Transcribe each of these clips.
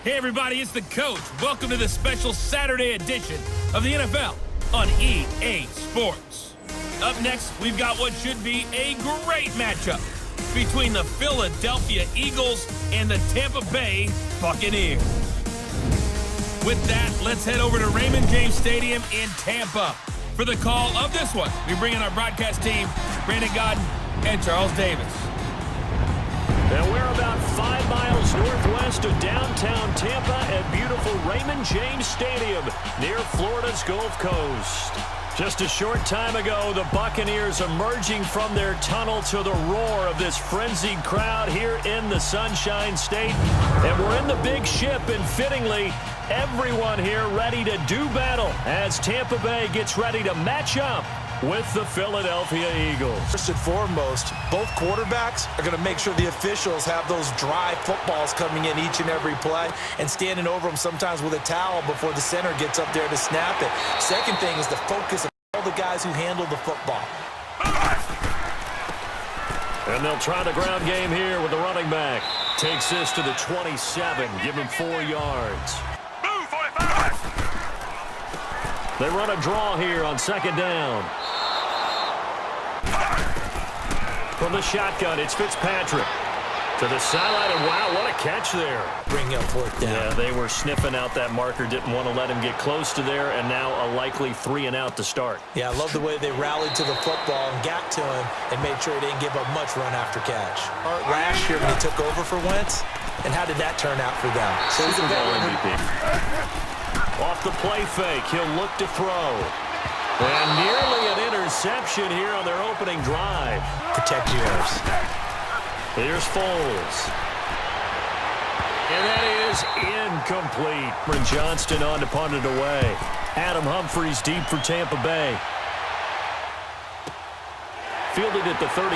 Hey everybody, it's the coach. Welcome to the special Saturday edition of the NFL on EA Sports. Up next, we've got what should be a great matchup between the Philadelphia Eagles and the Tampa Bay Buccaneers. With that, let's head over to Raymond James Stadium in Tampa for the call of this one. We bring in our broadcast team, Brandon Godden and Charles Davis. And we're about 5 miles northwest of downtown Tampa at beautiful Raymond James Stadium near Florida's Gulf Coast. Just a short time ago, the Buccaneers emerging from their tunnel to the roar of this frenzied crowd here in the Sunshine State. And we're in the big ship, and fittingly, everyone here ready to do battle as Tampa Bay gets ready to match up with the Philadelphia Eagles. First and foremost, both quarterbacks are going to make sure the officials have those dry footballs coming in each and every play and standing over them sometimes with a towel before the center gets up there to snap it. Second thing is the focus of all the guys who handle the football. And they'll try the ground game here with the running back. Takes this to the 27, give him 4 yards. Move, 45! They run a draw here on second down. From the shotgun, it's Fitzpatrick. To the sideline, and wow, what a catch there. Bring up fourth down. Yeah, they were sniffing out that marker, didn't want to let him get close to there, and now a likely 3 and out to start. Yeah, I love the way they rallied to the football and got to him and made sure he didn't give up much run after catch. Last year when he took over for Wentz, and how did that turn out for them? So he's a veteran MVP. Off the play fake, he'll look to throw. And nearly an interception here on their opening drive. Protect yours. Here's Foles. And that is incomplete. Johnston on to punt it away. Adam Humphries deep for Tampa Bay. Fielded at the 33.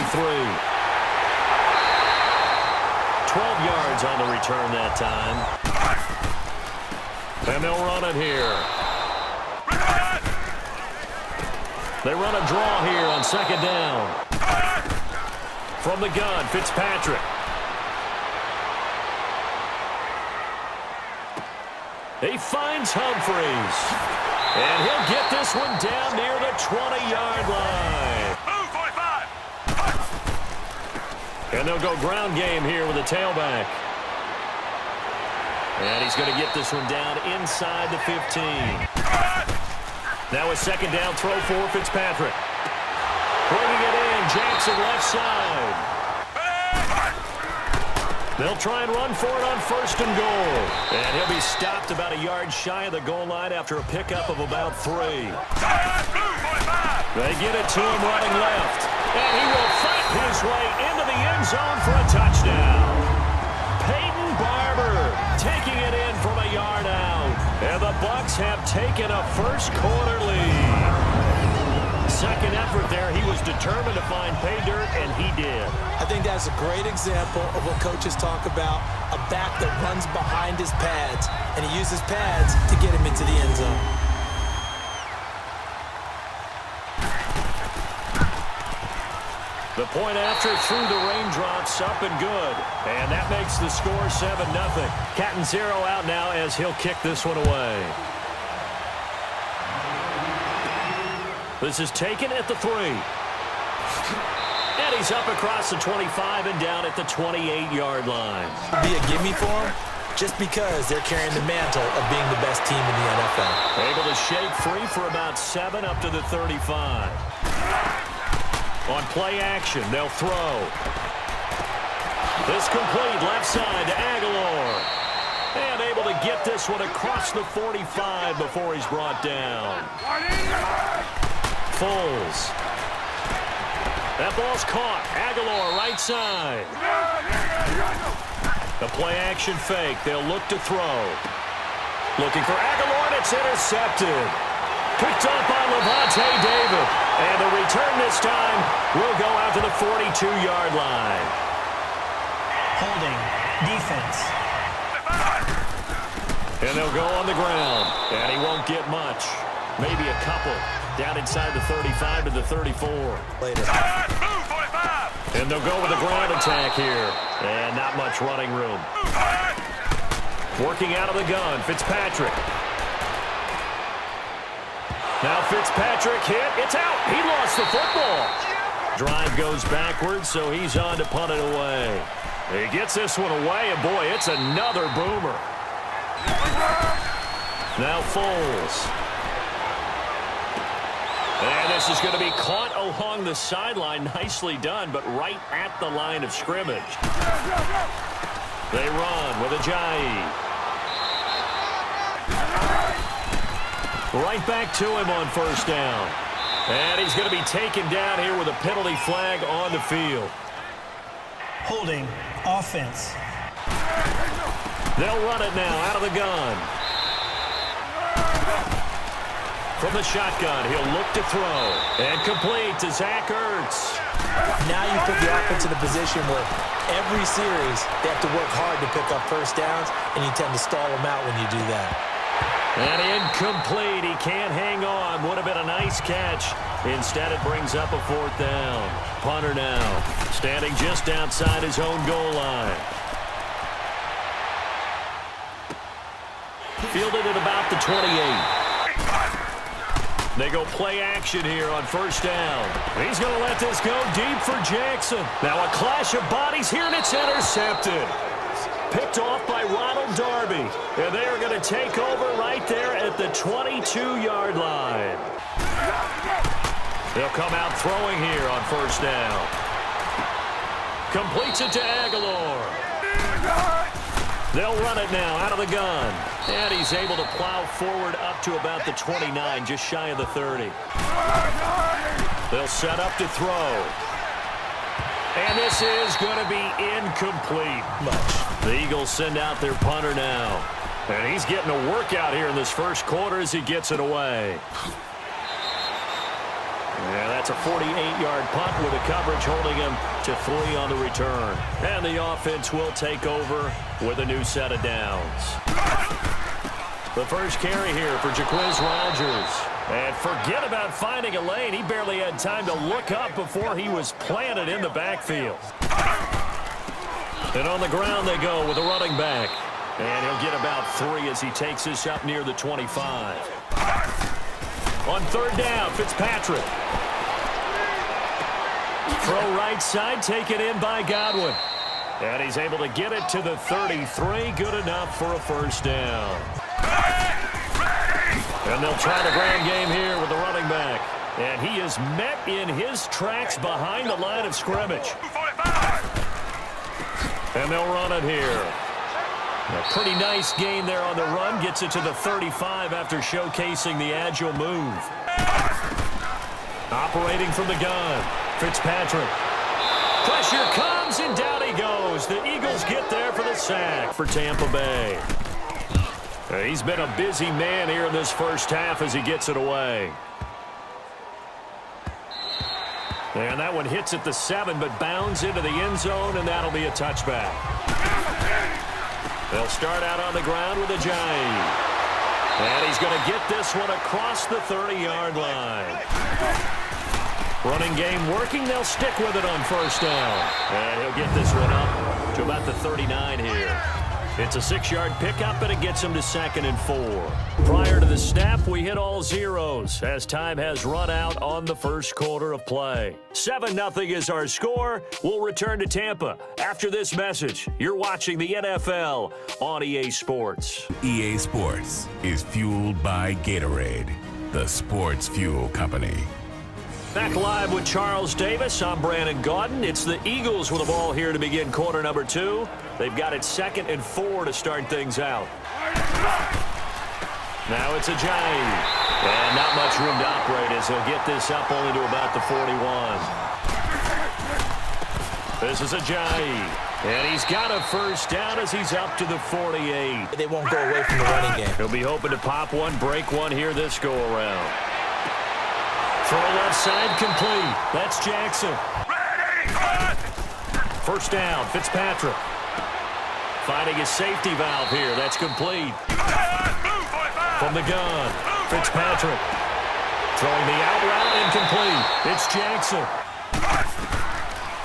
12 yards on the return that time. And they'll run it here. They run a draw here on second down. From the gun, Fitzpatrick. He finds Humphries. And he'll get this one down near the 20-yard line. Move, 45! And they'll go ground game here with a tailback. And he's going to get this one down inside the 15. Now a second down throw for Fitzpatrick. Bringing it in, Jackson left side. They'll try and run for it on first and goal. And he'll be stopped about a yard shy of the goal line after a pickup of about 3. They get it to him running left. And he will fight his way into the end zone for a touchdown. Peyton Barber taking it in from a yard out. And the Bucs have taken a first quarter lead. Second effort there, he was determined to find pay dirt, and he did. I think that's a great example of what coaches talk about, a back that runs behind his pads, and he uses pads to get him into the end zone. The point after through the raindrops, up and good. And that makes the score 7-0. Catanzaro out now as he'll kick this one away. This is taken at the 3. And he's up across the 25 and down at the 28-yard line. Be a gimme for him just because they're carrying the mantle of being the best team in the NFL. Able to shake free for about 7 up to the 35. On play action, they'll throw. This complete left side to Aguilar. And able to get this one across the 45 before he's brought down. Foles. That ball's caught. Aguilar right side. The play action fake. They'll look to throw. Looking for Aguilar, and it's intercepted. Picked up by Levante David. And the return this time will go out to the 42-yard line. Holding. Defense. And they'll go on the ground. And he won't get much. Maybe a couple. Down inside the 35 to the 34. Later. And they'll go with a ground attack here. And not much running room. Working out of the gun, Fitzpatrick. Now Fitzpatrick hit. It's out. He lost the football. Drive goes backwards, so he's on to punt it away. He gets this one away, and boy, it's another boomer. Now Foles. And this is going to be caught along the sideline. Nicely done, but right at the line of scrimmage. They run with Ajayi. Right back to him on first down. And he's going to be taken down here with a penalty flag on the field. Holding. Offense. They'll run it now out of the gun. From the shotgun, he'll look to throw. And complete to Zach Ertz. Now you put the offense in a position where every series they have to work hard to pick up first downs, and you tend to stall them out when you do that. And incomplete. He can't hang on. Would have been a nice catch. Instead, it brings up a fourth down. Punter now, standing just outside his own goal line. Fielded at about the 28. They go play action here on first down. He's going to let this go deep for Jackson. Now a clash of bodies here, and it's intercepted. Picked off by Ronald Darby. And they are going to take over right there at the 22-yard line. They'll come out throwing here on first down. Completes it to Aguilar. They'll run it now out of the gun. And he's able to plow forward up to about the 29, just shy of the 30. They'll set up to throw. And this is going to be incomplete. The Eagles send out their punter now. And he's getting a workout here in this first quarter as he gets it away. Yeah, that's a 48-yard punt with the coverage holding him to 3 on the return. And the offense will take over with a new set of downs. The first carry here for Jaquiz Rodgers. And forget about finding a lane. He barely had time to look up before he was planted in the backfield. And on the ground they go with a running back. And he'll get about 3 as he takes this up near the 25. On third down, Fitzpatrick. Throw right side, taken in by Godwin. And he's able to get it to the 33. Good enough for a first down. And they'll try the ground game here with the running back. And he is met in his tracks behind the line of scrimmage. And they'll run it here. A pretty nice gain there on the run. Gets it to the 35 after showcasing the agile move. Operating from the gun, Fitzpatrick. Pressure comes, and down he goes. The Eagles get there for the sack for Tampa Bay. He's been a busy man here in this first half as he gets it away. And that one hits at the 7, but bounds into the end zone, and that'll be a touchback. They'll start out on the ground with Ajayi. And he's going to get this one across the 30-yard line. Running game working. They'll stick with it on first down. And he'll get this one up to about the 39 here. It's a 6-yard pickup, and it gets him to 2nd and 4. Prior to the snap, we hit all zeros as time has run out on the first quarter of play. 7-0 is our score. We'll return to Tampa after this message. You're watching the NFL on EA Sports. EA Sports is fueled by Gatorade, the sports fuel company. Back live with Charles Davis. I'm Brandon Gaudin. It's the Eagles with the ball here to begin quarter number 2. They've got it 2nd and 4 to start things out. Now it's Ajayi. And not much room to operate as he'll get this up only to about the 41. This is Ajayi. And he's got a first down as he's up to the 48. They won't go away from the running game. He'll be hoping to pop one, break one here this go-around. Throw left side complete. That's Jackson. First down, Fitzpatrick. Finding his safety valve here. That's complete. From the gun, Fitzpatrick. Throwing the out route, incomplete. It's Jackson.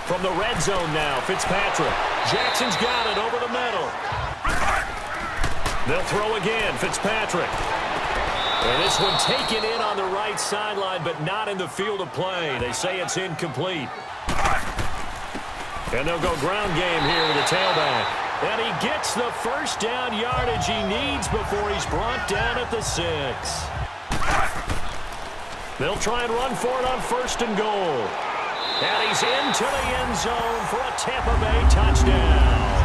From the red zone now, Fitzpatrick. Jackson's got it over the middle. They'll throw again. Fitzpatrick. And this one taken in on the right sideline, but not in the field of play. They say it's incomplete. And they'll go ground game here with the tailback. And he gets the first down yardage he needs before he's brought down at the 6. They'll try and run for it on 1st and goal. And he's into the end zone for a Tampa Bay touchdown.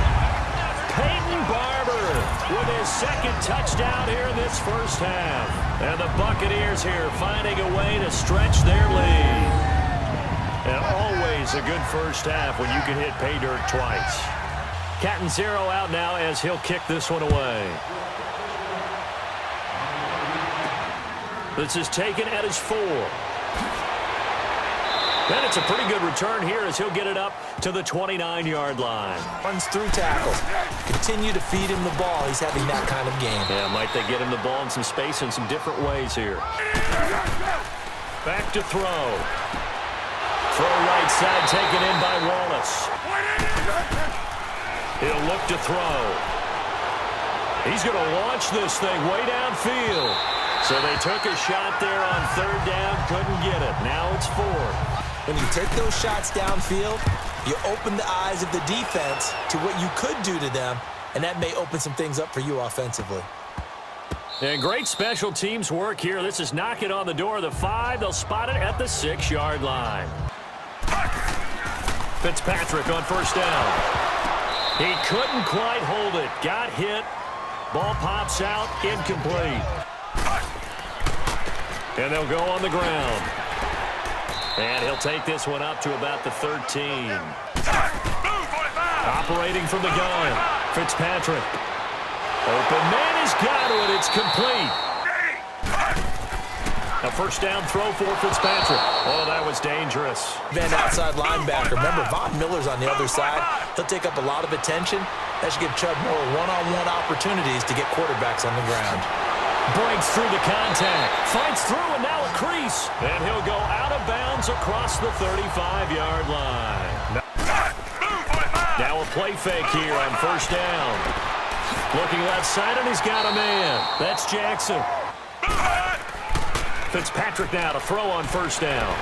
Peyton Barber with his 2nd touchdown here in this first half. And the Buccaneers here finding a way to stretch their lead. And always a good first half when you can hit pay dirt twice. Catanzaro out now as he'll kick this one away. This is taken at his 4. And it's a pretty good return here as he'll get it up to the 29-yard line. Runs through tackles. Continue to feed him the ball. He's having that kind of game. Yeah, might they get him the ball in some space in some different ways here. Back to throw. Throw right side taken in by Wallace. He'll look to throw. He's going to launch this thing way downfield. So they took a shot there on 3rd down, couldn't get it. Now it's 4th. When you take those shots downfield, you open the eyes of the defense to what you could do to them, and that may open some things up for you offensively. And great special teams work here. This is knocking on the door of the 5. They'll spot it at the 6-yard line. Fitzpatrick on 1st down. He couldn't quite hold it. Got hit. Ball pops out. Incomplete. And they'll go on the ground. And he'll take this one up to about the 13. Operating from the gun. Fitzpatrick. Open man has got it. It's complete. A 1st down throw for Fitzpatrick. Oh, that was dangerous. Van outside linebacker. Remember, Von Miller's on the other side. He'll take up a lot of attention. That should give Chubb more one-on-one opportunities to get quarterbacks on the ground. Breaks through the contact. Fights through and now a crease. And he'll go out of bounds across the 35-yard line. Now a play fake here on 1st down. Looking left side and he's got a man. That's Jackson. Fitzpatrick now to throw on 1st down.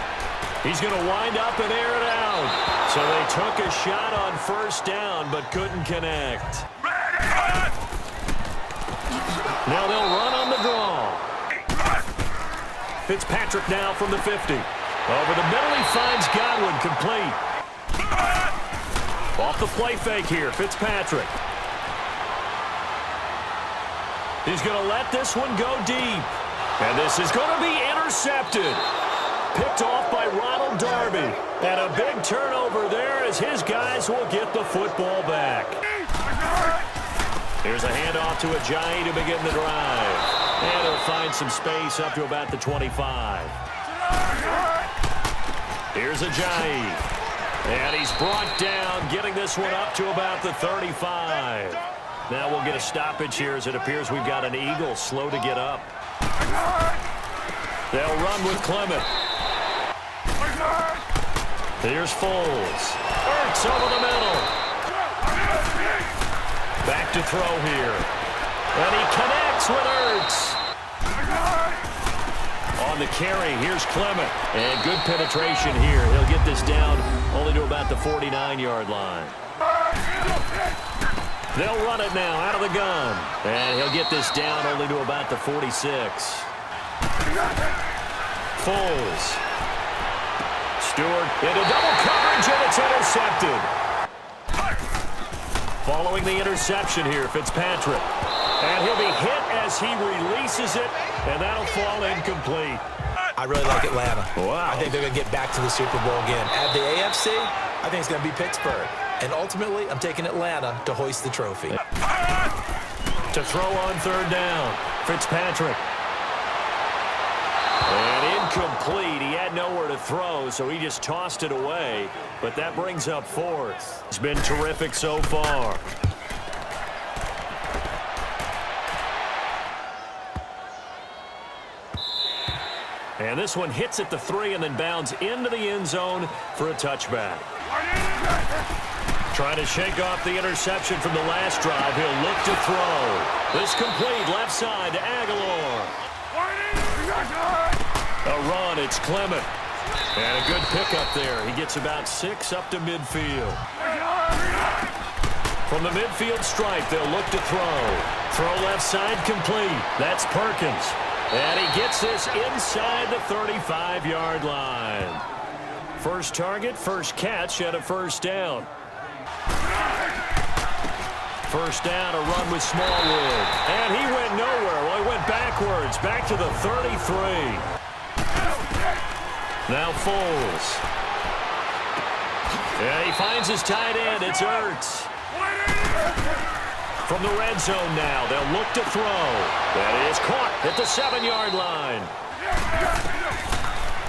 He's going to wind up and air it out. So they took a shot on 1st down but couldn't connect. Now they'll run on the draw. Fitzpatrick now from the 50. Over the middle, he finds Godwin complete. Off the play fake here, Fitzpatrick. He's going to let this one go deep. And this is going to be intercepted. Picked off by Ronald Darby. And a big turnover there as his guys will get the football back. Here's a handoff to Ajayi to begin the drive. And he'll find some space up to about the 25. Here's Ajayi. And he's brought down, getting this one up to about the 35. Now we'll get a stoppage here as it appears we've got an Eagle slow to get up. They'll run with Clement. Here's Foles. Ertz over the middle. Back to throw here. And he connects with Ertz. On the carry, here's Clement. And good penetration here. He'll get this down only to about the 49-yard line. They'll run it now out of the gun. And he'll get this down only to about the 46. Foles. Stewart into double coverage, and it's intercepted. Following the interception here, Fitzpatrick. And he'll be hit as he releases it, and that'll fall incomplete. I really like Atlanta. Wow. I think they're going to get back to the Super Bowl again. At the AFC, I think it's going to be Pittsburgh. And ultimately, I'm taking Atlanta to hoist the trophy. To throw on 3rd down, Fitzpatrick. And incomplete. He had nowhere to throw, so he just tossed it away. But that brings up 4th. It's been terrific so far. And this one hits at the 3 and then bounds into the end zone for a touchback. Trying to shake off the interception from the last drive. He'll look to throw. This complete left side to Aguilar. A run, it's Clement. And a good pickup there. He gets about 6 up to midfield. From the midfield stripe, they'll look to throw. Throw left side complete. That's Perkins. And he gets this inside the 35-yard line. First target, first catch, and a first down. First down, a run with Smallwood. And he went nowhere. Well, he went backwards, back to the 33. Now Foles. And he finds his tight end. It's Ertz. From the red zone now, they'll look to throw. That is caught at the 7-yard line.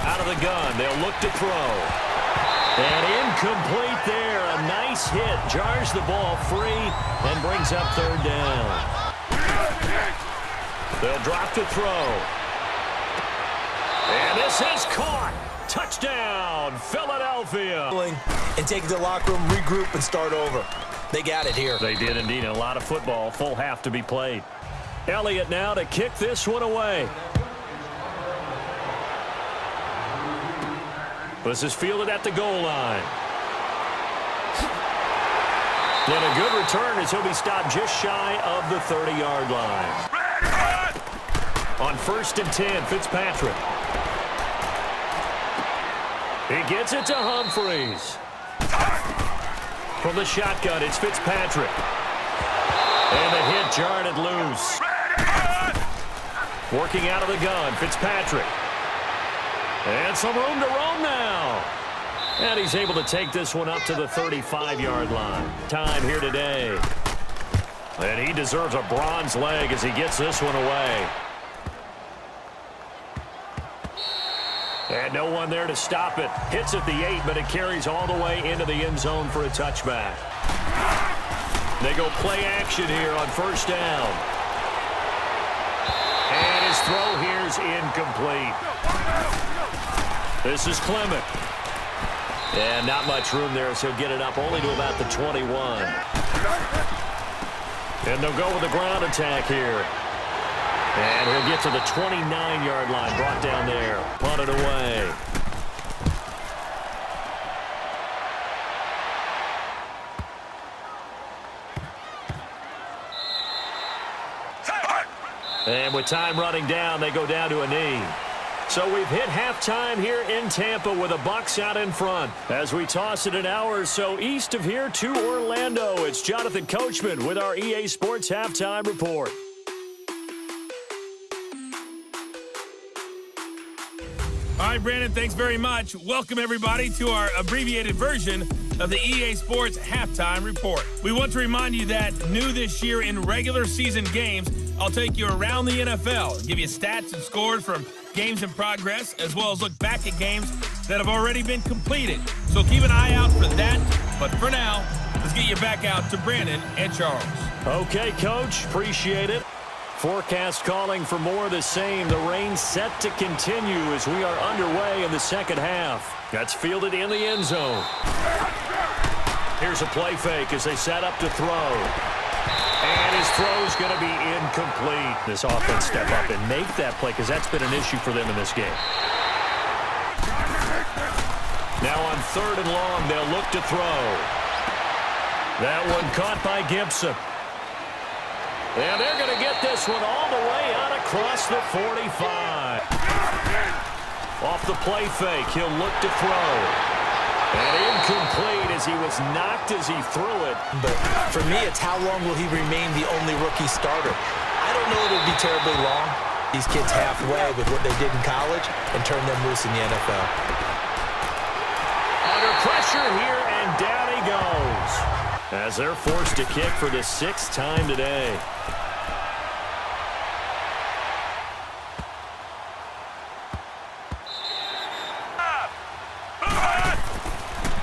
Out of the gun, they'll look to throw. And incomplete there. A nice hit. Jars the ball free and brings up third down. They'll drop to throw. And this is caught. Touchdown, Philadelphia. And take it to the locker room, regroup, and start over. They got it here. They did indeed. A lot of football. Full half to be played. Elliott now to kick this one away. This is fielded at the goal line. And a good return as he'll be stopped just shy of the 30-yard line. On 1st and 10, Fitzpatrick. He gets it to Humphreys. From the shotgun, it's Fitzpatrick. And the hit jarred it loose. Working out of the gun, Fitzpatrick. And some room to roam now. And he's able to take this one up to the 35-yard line. Time here today. And he deserves a bronze leg as he gets this one away. And no one there to stop it. Hits at the 8, but it carries all the way into the end zone for a touchback. They go play action here on 1st down. And his throw here's incomplete. This is Clement. And not much room there, so he'll get it up only to about the 21. And they'll go with the ground attack here. And he'll get to the 29-yard line, brought down there, punted away. And with time running down, they go down to a knee. So we've hit halftime here in Tampa with the Bucs out in front. As we toss it an hour or so east of here to Orlando, it's Jonathan Coachman with our EA Sports Halftime Report. All right, Brandon, thanks very much. Welcome, everybody, to our abbreviated version of the EA Sports Halftime Report. We want to remind you that new this year in regular season games, I'll take you around the NFL and give you stats and scores from games in progress, as well as look back at games that have already been completed. So keep an eye out for that. But for now, let's get you back out to Brandon and Charles. Okay, Coach, appreciate it. Forecast calling for more of the same. The rain set to continue as we are underway in the second half. That's fielded in the end zone. Here's a play fake as they set up to throw. And his throw's going to be incomplete. This offense step up and make that play because that's been an issue for them in this game. Now on 3rd and long, they'll look to throw. That one caught by Gibson. And they're going to get this one all the way out across the 45. Off the play fake, he'll look to throw. And incomplete as he was knocked as he threw it. But for me, it's how long will he remain the only rookie starter? I don't know that it'll be terribly long. These kids halfway with what they did in college and turn them loose in the NFL. Under pressure here, and down he goes. As they're forced to kick for the 6th time today.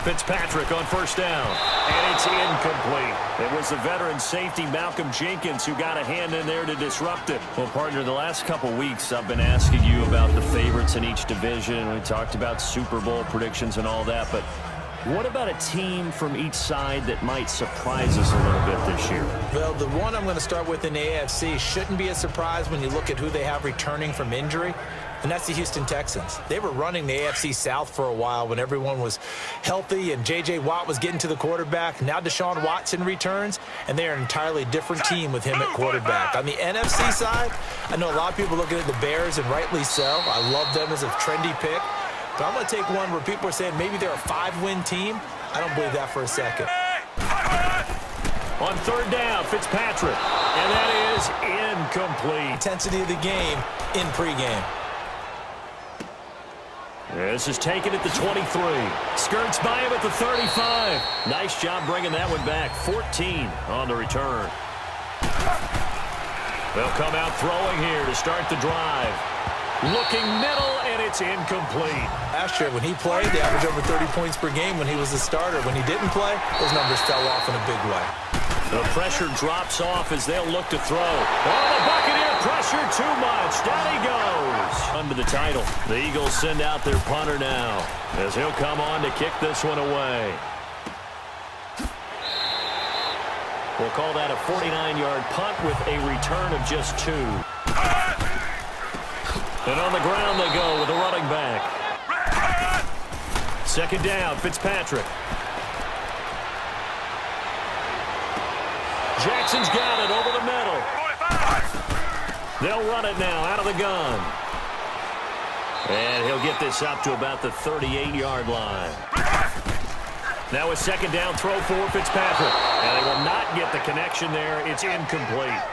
Fitzpatrick on 1st down. And it's incomplete. It was the veteran safety Malcolm Jenkins who got a hand in there to disrupt it. Well, partner, the last couple weeks I've been asking you about the favorites in each division. We talked about Super Bowl predictions and all that, but What about a team from each side that might surprise us a little bit this year? Well, the one I'm going to start with in the AFC shouldn't be a surprise when you look at who they have returning from injury, and that's the Houston Texans. They were running the AFC South for a while when everyone was healthy and J.J. Watt was getting to the quarterback. Now Deshaun Watson returns, and they are an entirely different team with him at quarterback. On the NFC side, I know a lot of people looking at the Bears, and rightly so. I love them as a trendy pick. But I'm going to take one where people are saying maybe they're a 5-win team. I don't believe that for a second. On third down, Fitzpatrick. And that is incomplete. Intensity of the game in pregame. This is taken at the 23. Skirts by him at the 35. Nice job bringing that one back. 14 on the return. They'll come out throwing here to start the drive. Looking middle, and it's incomplete. Last year, when he played, they averaged over 30 points per game when he was a starter. When he didn't play, those numbers fell off in a big way. The pressure drops off as they'll look to throw. Oh, the Buccaneer pressure too much. Down he goes. Under the title. The Eagles send out their punter now as he'll come on to kick this one away. We'll call that a 49-yard punt with a return of just 2. And on the ground they go with a running back. Second down, Fitzpatrick. Jackson's got it over the middle. They'll run it now out of the gun. And he'll get this up to about the 38-yard line. Now a second down throw for Fitzpatrick. And they will not get the connection there. It's incomplete.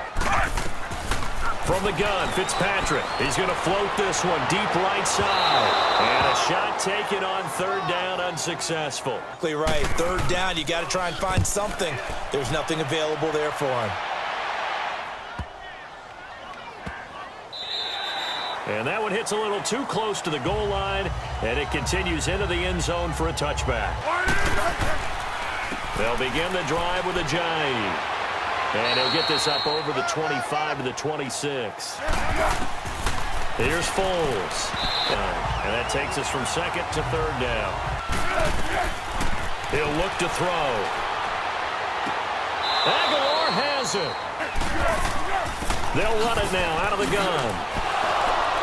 From the gun, Fitzpatrick. He's going to float this one deep right side. And a shot taken on third down, unsuccessful. Exactly right. Third down, you got to try and find something. There's nothing available there for him. And that one hits a little too close to the goal line, and it continues into the end zone for a touchback. They'll begin the drive with a jive. And he'll get this up over the 25 to the 26. Here's Foles. And that takes us from second to third down. He'll look to throw. Aguilar has it. They'll run it now out of the gun.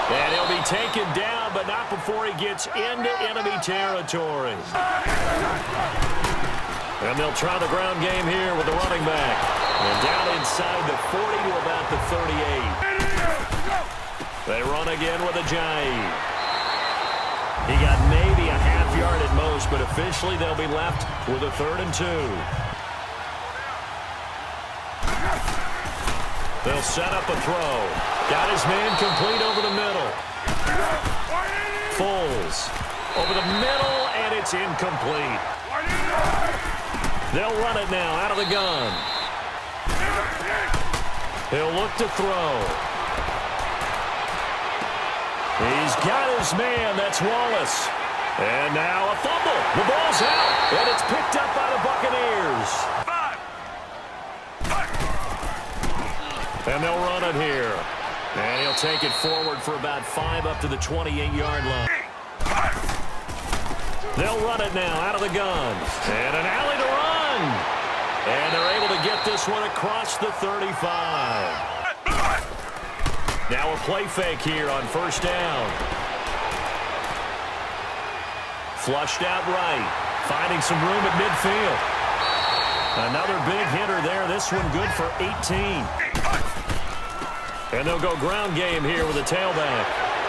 And he'll be taken down, but not before he gets into enemy territory. And they'll try the ground game here with the running back. And down inside the 40 to about the 38. They run again with a jive. He got maybe a half yard at most, but officially they'll be left with a 3rd and 2. They'll set up a throw. Got his man complete over the middle. Foles over the middle, and it's incomplete. They'll run it now out of the gun. He'll look to throw. He's got his man. That's Wallace. And now a fumble. The ball's out, and it's picked up by the Buccaneers. And they'll run it here. And he'll take it forward for about 5 up to the 28-yard line. They'll run it now out of the gun. And an alley to run. And they're able to get this one across the 35. Now a play fake here on first down. Flushed out right. Finding some room at midfield. Another big hitter there. This one good for 18. And they'll go ground game here with a tailback.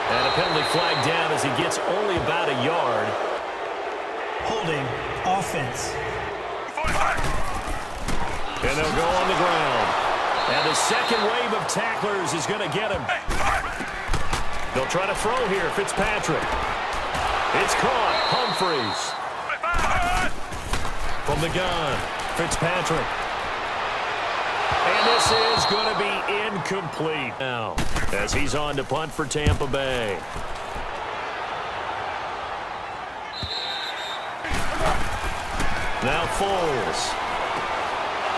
And a penalty flag down as he gets only about a yard. Holding offense. And they'll go on the ground. And the second wave of tacklers is going to get him. They'll try to throw here. Fitzpatrick. It's caught. Humphreys. From the gun. Fitzpatrick. And this is going to be incomplete now as he's on to punt for Tampa Bay. Now Foles.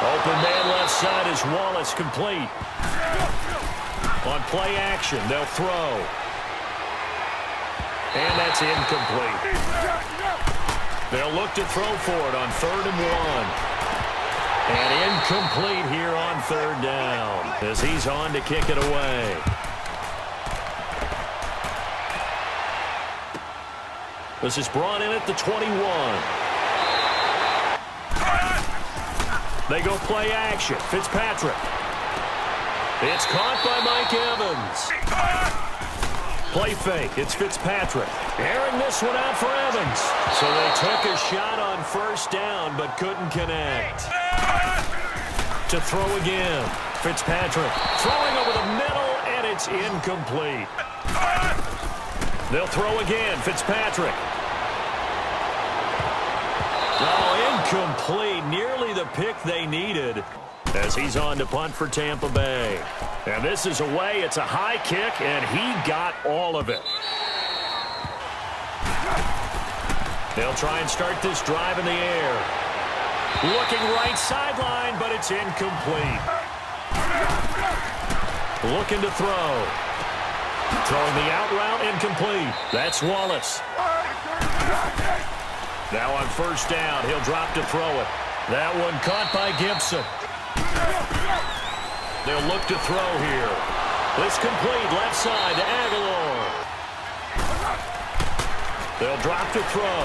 Open man left side is Wallace, complete. On play action, they'll throw. And that's incomplete. They'll look to throw for it on 3rd and 1. And incomplete here on 3rd down as he's on to kick it away. This is brought in at the 21. They go play action. Fitzpatrick. It's caught by Mike Evans. Play fake. It's Fitzpatrick. Airing this one out for Evans. So they took a shot on 1st down but couldn't connect. To throw again. Fitzpatrick throwing over the middle, and it's incomplete. They'll throw again. Fitzpatrick. Oh, incomplete. Nearly the pick they needed as he's on to punt for Tampa Bay. And this is away. It's a high kick, and he got all of it. They'll try and start this drive in the air. Looking right sideline, but it's incomplete. Looking to throw. Throwing the out route, incomplete. That's Wallace. Now on 1st down, he'll drop to throw it. That one caught by Gibson. They'll look to throw here. This complete left side to Aguilar. They'll drop to throw.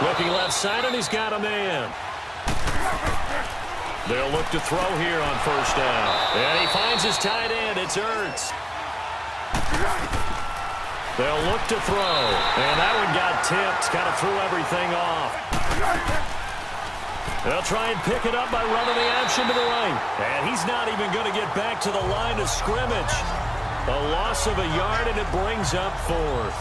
Looking left side, and he's got a man. They'll look to throw here on 1st down. And he finds his tight end. It's Ertz. They'll look to throw. And that one got tipped. Kind of threw everything off. They'll try and pick it up by running the action to the right. And he's not even going to get back to the line of scrimmage. A loss of a yard, and it brings up 4th.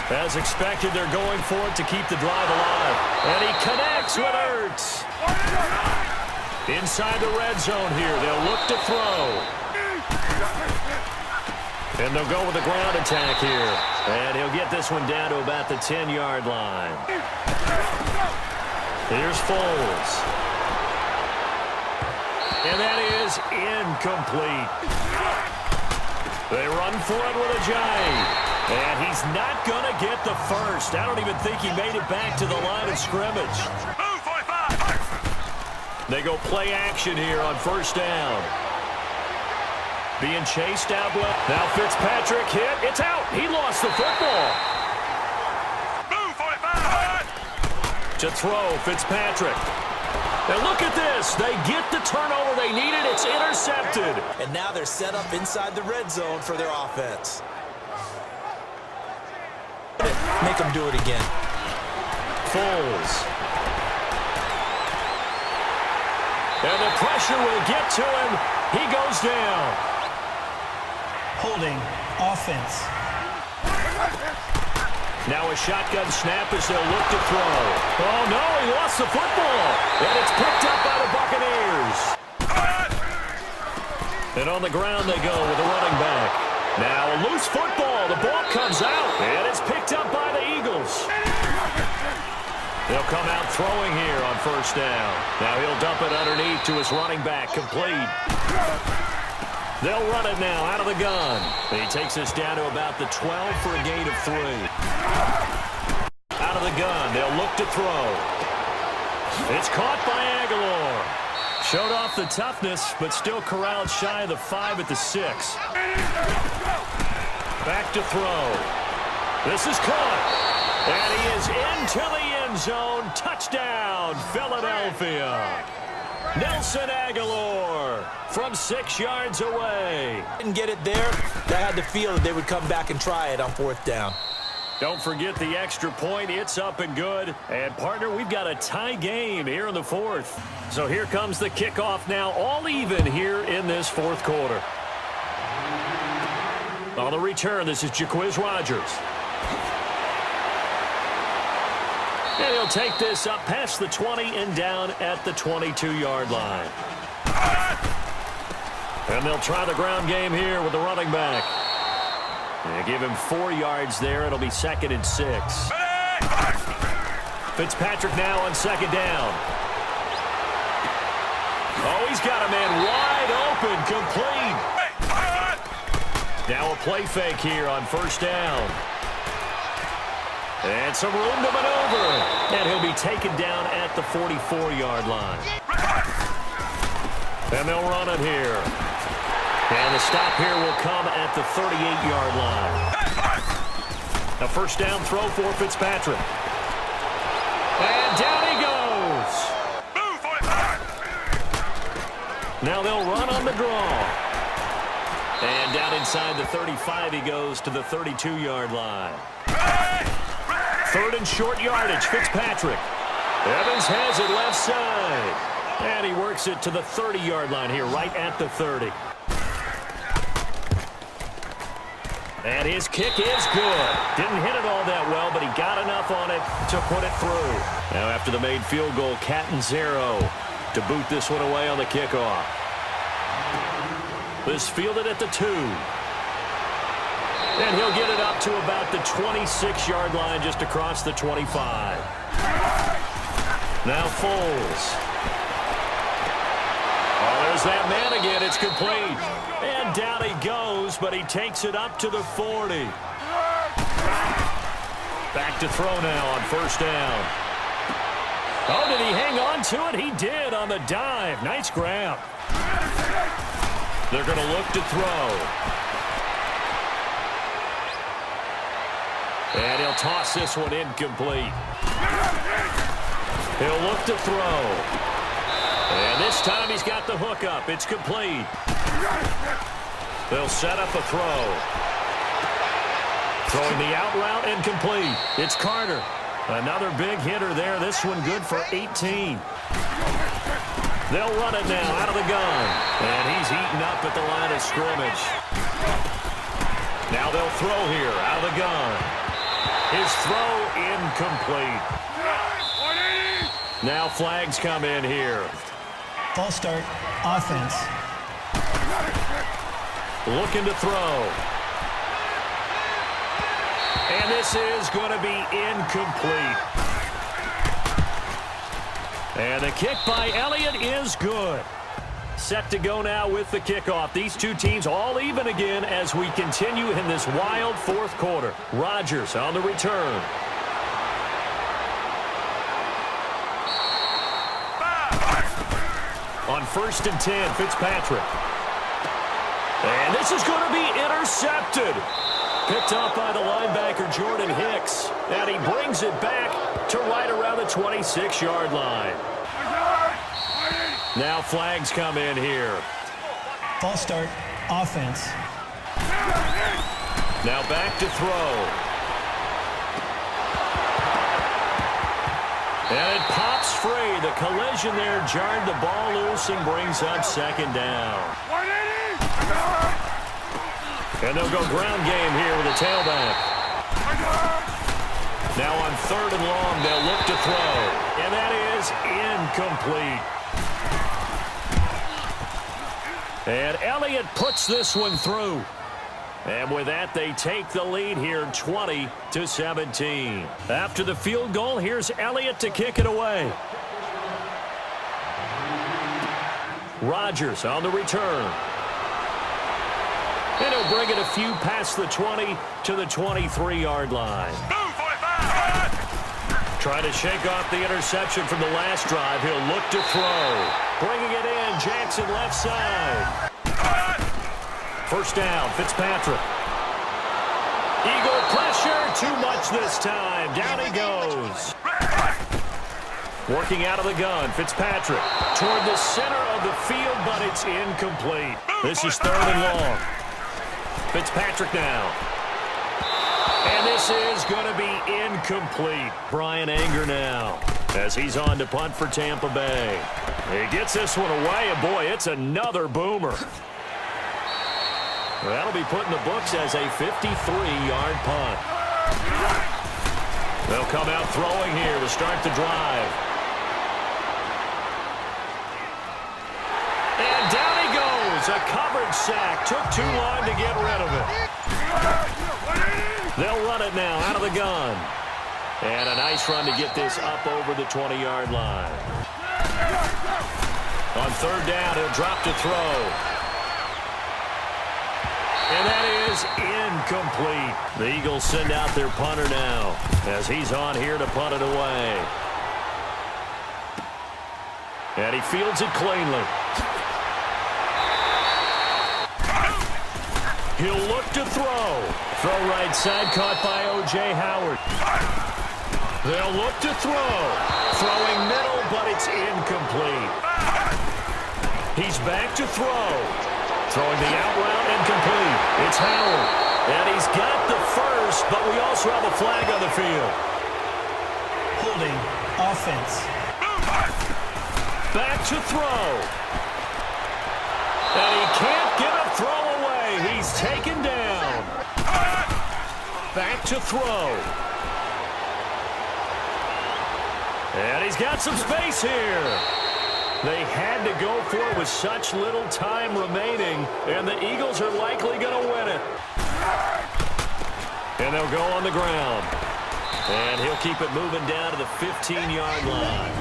As expected, they're going for it to keep the drive alive. And he connects with Ertz. Inside the red zone here. They'll look to throw. And they'll go with the ground attack here. And he'll get this one down to about the 10-yard line. Here's Foles. And that is incomplete. They run for it with a giant. And he's not going to get the first. I don't even think he made it back to the line of scrimmage. They go play action here on 1st down. Being chased out left. Now Fitzpatrick hit. It's out. He lost the football. To throw, Fitzpatrick. And look at this. They get the turnover they needed. It's intercepted. And now they're set up inside the red zone for their offense. Make them do it again. Foles. And the pressure will get to him. He goes down. Holding offense. Now a shotgun snap as they'll look to throw. Oh, no, he lost the football. And it's picked up by the Buccaneers. And on the ground they go with the running back. Now a loose football. The ball comes out. And it's picked up by the Eagles. They'll come out throwing here on 1st down. Now he'll dump it underneath to his running back. Complete. They'll run it now out of the gun. And he takes us down to about the 12 for a gain of 3. Out of the gun. They'll look to throw. It's caught by Aguilar. Showed off the toughness, but still corralled shy of the 5 at the 6. Back to throw. This is caught. And he is into the end zone. Touchdown, Philadelphia. Nelson Aguilar from 6 yards away. Didn't get it there. They had the feel that they would come back and try it on 4th down. Don't forget the extra point. It's up and good. And, partner, we've got a tie game here in the 4th. So here comes the kickoff now, all even here in this 4th quarter. On the return, this is Jaquiz Rogers. And he'll take this up past the 20 and down at the 22-yard line. And they'll try the ground game here with the running back. They give him 4 yards there. It'll be 2nd and 6. Fitzpatrick now on 2nd down. Oh, he's got a man wide open, complete. Now a play fake here on 1st down. And some room to maneuver. And he'll be taken down at the 44-yard line. And they'll run it here. And the stop here will come at the 38-yard line. A first down throw for Fitzpatrick. And down he goes. Move, 45. Now they'll run on the draw. And down inside the 35 he goes to the 32-yard line. Third and short yardage, Fitzpatrick. Evans has it left side. And he works it to the 30-yard line here, right at the 30. And his kick is good. Didn't hit it all that well, but he got enough on it to put it through. Now after the made field goal, Catanzaro to boot this one away on the kickoff. This fielded at the 2. And he'll get it up to about the 26-yard line just across the 25. Now Foles. Oh, there's that man again. It's complete. And down he goes, but he takes it up to the 40. Back to throw now on first down. Oh, did he hang on to it? He did on the dive. Nice grab. They're going to look to throw. And he'll toss this one incomplete. He'll look to throw. And this time he's got the hook up. It's complete. They'll set up a throw. Throwing the out route incomplete. It's Carter. Another big hitter there. This one good for 18. They'll run it now out of the gun. And he's eaten up at the line of scrimmage. Now they'll throw here out of the gun. His throw incomplete. Now flags come in here. False start, offense. Looking to throw. And this is going to be incomplete. And the kick by Elliott is good. Set to go now with the kickoff. These two teams all even again as we continue in this wild fourth quarter. Rodgers on the return. On first and 10, Fitzpatrick. And this is going to be intercepted. Picked up by the linebacker, Jordan Hicks. And he brings it back to right around the 26-yard line. Now flags come in here. False start, offense. Now back to throw. And it pops free. The collision there jarred the ball loose and brings up second down. And they'll go ground game here with a tailback. Now on third and long, they'll look to throw. And that is incomplete. And Elliott puts this one through. And with that, they take the lead here 20-17. After the field goal, here's Elliott to kick it away. Rodgers on the return. And he'll bring it a few past the 20 to the 23-yard line. Trying to shake off the interception from the last drive. He'll look to throw. Bringing it in, Jackson left side. First down, Fitzpatrick. Eagle pressure, too much this time. Down he goes. Working out of the gun, Fitzpatrick. Toward the center of the field, but it's incomplete. This is third and long. Fitzpatrick now. And this is going to be incomplete. Brian Anger now as he's on to punt for Tampa Bay. He gets this one away, and boy, it's another boomer. That'll be put in the books as a 53-yard punt. They'll come out throwing here to start the drive. And down he goes. A coverage sack. Took too long to get rid of it. They'll run it now out of the gun. And a nice run to get this up over the 20-yard line. On third down, he'll drop to throw. And that is incomplete. The Eagles send out their punter now as he's on here to punt it away. And he fields it cleanly. He'll look to throw. Throw right side, caught by O.J. Howard. They'll look to throw. Throwing middle, but it's incomplete. He's back to throw. Throwing the out route incomplete. It's Howard. And he's got the first, but we also have a flag on the field. Holding. Offense. Back to throw. And he can't get a throw away. He's taken down. Back to throw. And he's got some space here. They had to go for it with such little time remaining, and the Eagles are likely going to win it. And they'll go on the ground. And he'll keep it moving down to the 15-yard line.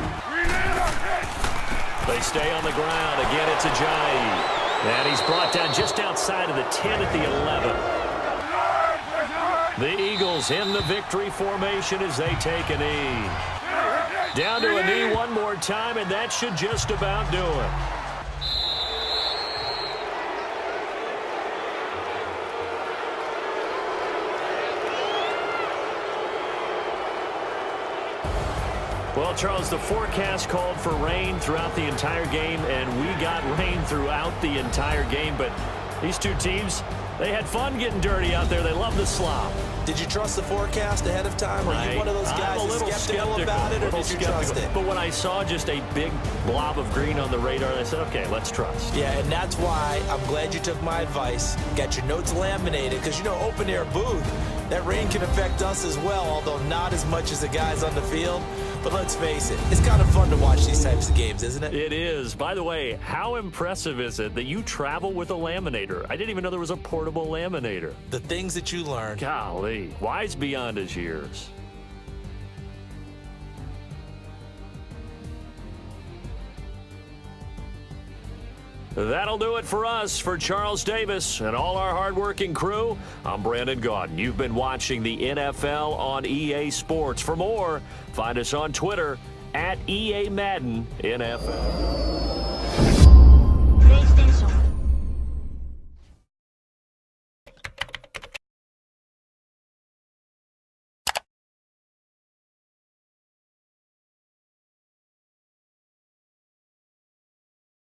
They stay on the ground. Again, it's Ajayi. And he's brought down just outside of the 10 at the 11. The Eagles in the victory formation as they take a knee. Down to a knee one more time, and that should just about do it. Well, Charles, the forecast called for rain throughout the entire game, and we got rain throughout the entire game. But these two teams, they had fun getting dirty out there. They love the slop. Did you trust the forecast ahead of time? Are you one of those guys that's skeptical about it, or did you trust it? But when I saw just a big blob of green on the radar, I said, okay, let's trust. Yeah, and that's why I'm glad you took my advice. Got your notes laminated, because, you know, open-air booth, that rain can affect us as well, although not as much as the guys on the field. But let's face it, it's kind of fun to watch these types of games, isn't it? It is. By the way, how impressive is it that you travel with a laminator? I didn't even know there was a portable laminator. The things that you learn. Golly, wise beyond his years. That'll do it for us. For Charles Davis and all our hardworking crew, I'm Brandon Gaudin. You've been watching the NFL on EA Sports. For more, find us on Twitter @EA Madden NFL. PlayStation